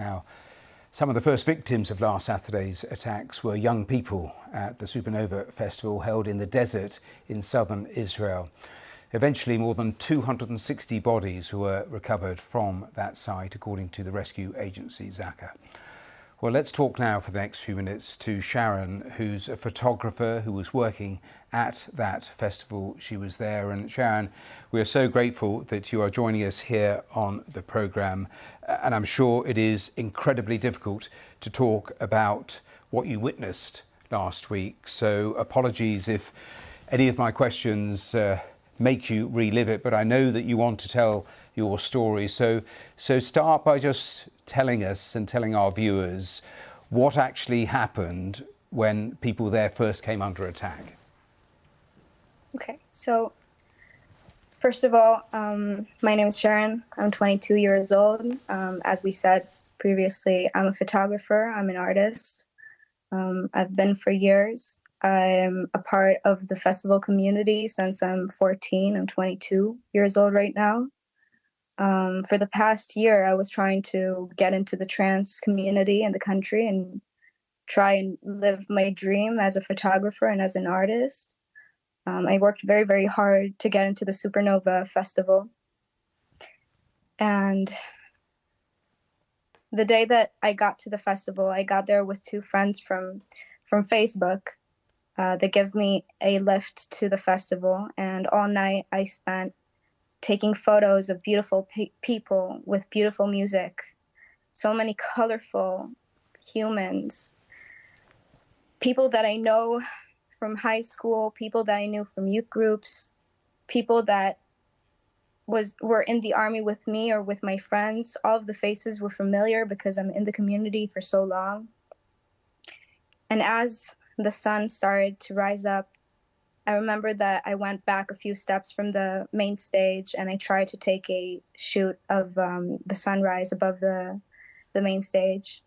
Now, some of the first victims of last Saturday's attacks were young people at the Supernova Festival held in the desert in southern Israel. Eventually, more than 260 bodies were recovered from that site, according to the rescue agency Zaka. Well, let's talk now for the next few minutes to Sharon, who's a photographer who was working at that festival. She was there. And Sharon, we are so grateful that you are joining us here on the programme. And I'm sure it is incredibly difficult to talk about what you witnessed last week. So apologies if any of my questions make you relive it, but I know that you want to tell your story. So start by just telling us and telling our viewers what actually happened when people there first came under attack. Okay, so first of all, my name is Sharon. I'm 22 years old. As we said previously, I'm a photographer. I'm an artist. I've been for years. I'm a part of the festival community since I'm 14. I'm 22 years old right now. For the past year, I was trying to get into the trans community in the country and try and live my dream as a photographer and as an artist. I worked very, very hard to get into the Supernova Festival. And the day that I got to the festival, I got there with two friends from Facebook. They gave me a lift to the festival, and all night I spent taking photos of beautiful people with beautiful music, so many colorful humans, people that I know from high school, people that I knew from youth groups, people that were in the army with me or with my friends. All of the faces were familiar because I'm in the community for so long. And as the sun started to rise up, I remember that I went back a few steps from the main stage and I tried to take a shoot of the sunrise above the main stage.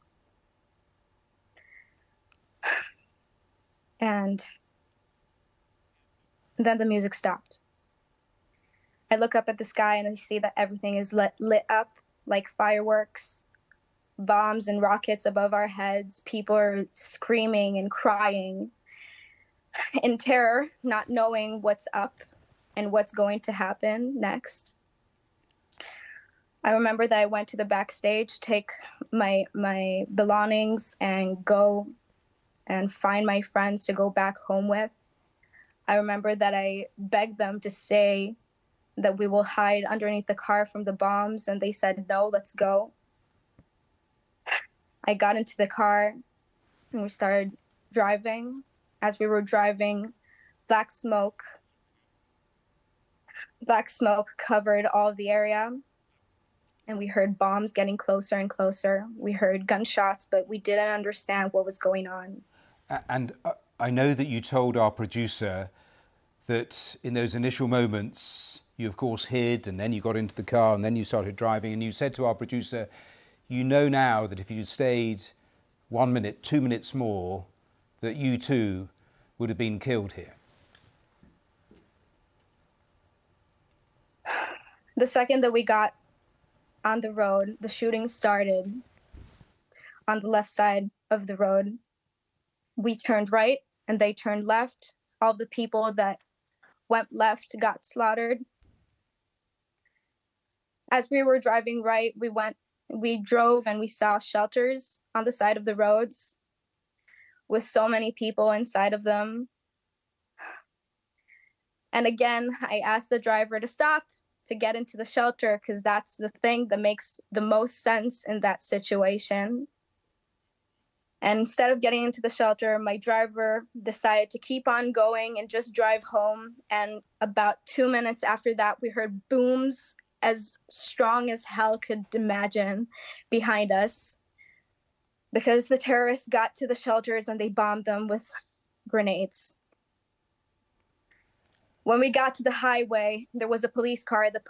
And then the music stopped. I look up at the sky and I see that everything is lit up like fireworks, bombs and rockets above our heads. People are screaming and crying in terror, not knowing what's up and what's going to happen next. I remember that I went to the backstage to take my belongings and go and find my friends to go back home with. I remember that I begged them to stay, that we will hide underneath the car from the bombs, and they said, no, let's go. I got into the car and we started driving. As we were driving, black smoke covered all of the area, and we heard bombs getting closer and closer. We heard gunshots, but we didn't understand what was going on. And I know that you told our producer that in those initial moments, you of course hid, and then you got into the car, and then you started driving, and you said to our producer, you know now that if you stayed 1 minute, 2 minutes more, that you too would have been killed here. The second that we got on the road, the shooting started on the left side of the road. We turned right and they turned left. All the people that went left got slaughtered. As we were driving right, we drove and we saw shelters on the side of the roads with so many people inside of them. And again, I asked the driver to stop to get into the shelter because that's the thing that makes the most sense in that situation. And instead of getting into the shelter, my driver decided to keep on going and just drive home. And about 2 minutes after that, we heard booms as strong as hell could imagine behind us, because the terrorists got to the shelters and they bombed them with grenades. When we got to the highway, there was a police car that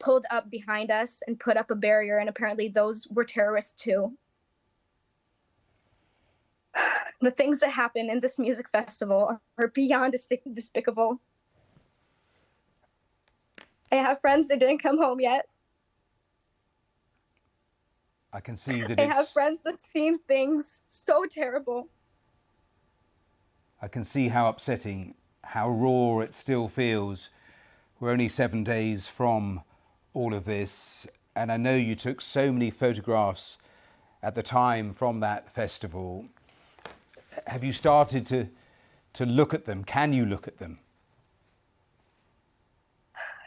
pulled up behind us and put up a barrier, and apparently those were terrorists too. The things that happen in this music festival are beyond despicable. I have friends that didn't come home yet. I can see that I have friends that seen things so terrible. I can see how upsetting, how raw it still feels. We're only 7 days from all of this, and I know you took so many photographs at the time from that festival. Have you started to look at them? Can you look at them?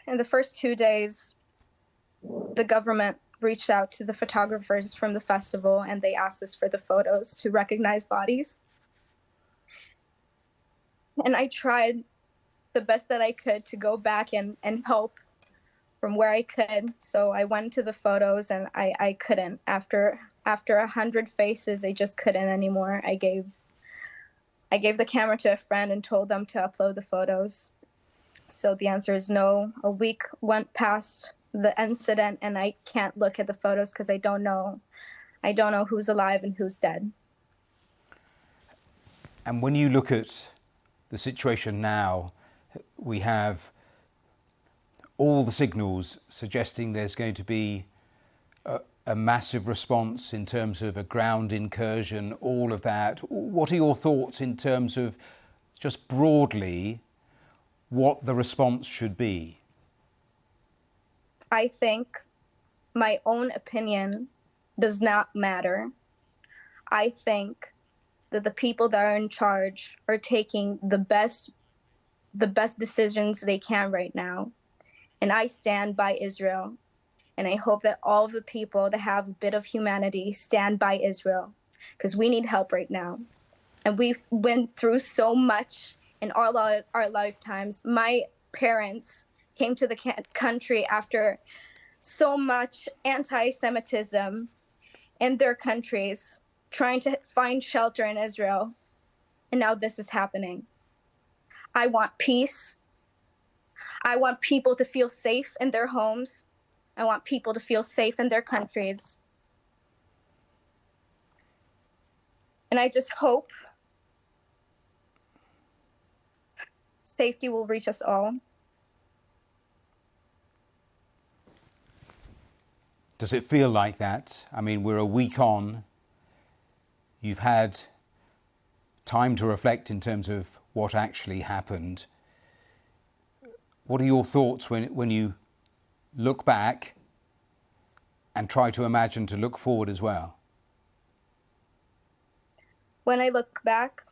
In the first 2 days, the government reached out to the photographers from the festival and they asked us for the photos to recognize bodies. And I tried the best that I could to go back and help from where I could. So I went to the photos and I couldn't. After 100 faces, I just couldn't anymore. I gave the camera to a friend and told them to upload the photos. So the answer is no. A week went past the incident and I can't look at the photos because I don't know who's alive and who's dead. And when you look at the situation now, we have all the signals suggesting there's going to be a massive response in terms of a ground incursion, all of that. What are your thoughts in terms of just broadly what the response should be? I think my own opinion does not matter. I think that the people that are in charge are taking the best decisions they can right now. And I stand by Israel. And I hope that all of the people that have a bit of humanity stand by Israel, because we need help right now. And we've went through so much in our lifetimes. My parents came to the country after so much anti-Semitism in their countries, trying to find shelter in Israel. And now this is happening. I want peace. I want people to feel safe in their homes. I want people to feel safe in their countries. And I just hope safety will reach us all. Does it feel like that? I mean, we're a week on. You've had time to reflect in terms of what actually happened. What are your thoughts when you look back and try to imagine to look forward as well? When I look back,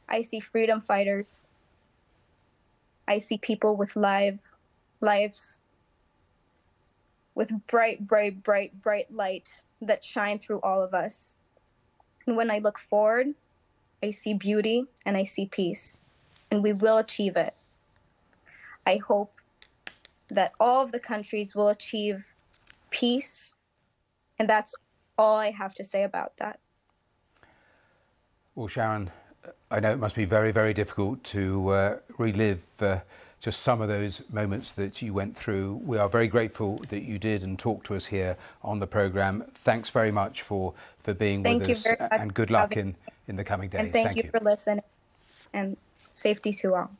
I see freedom fighters. I see people with lives, with bright light that shine through all of us. And when I look forward, I see beauty and I see peace, and we will achieve it. I hope that all of the countries will achieve peace, and that's all I have to say about that. Well, Sharon, I know it must be very, very difficult to relive just some of those moments that you went through. We are very grateful that you did and talked to us here on the programme. Thanks very much for being with us, and good luck in the coming days. And thank you for listening, and safety to all.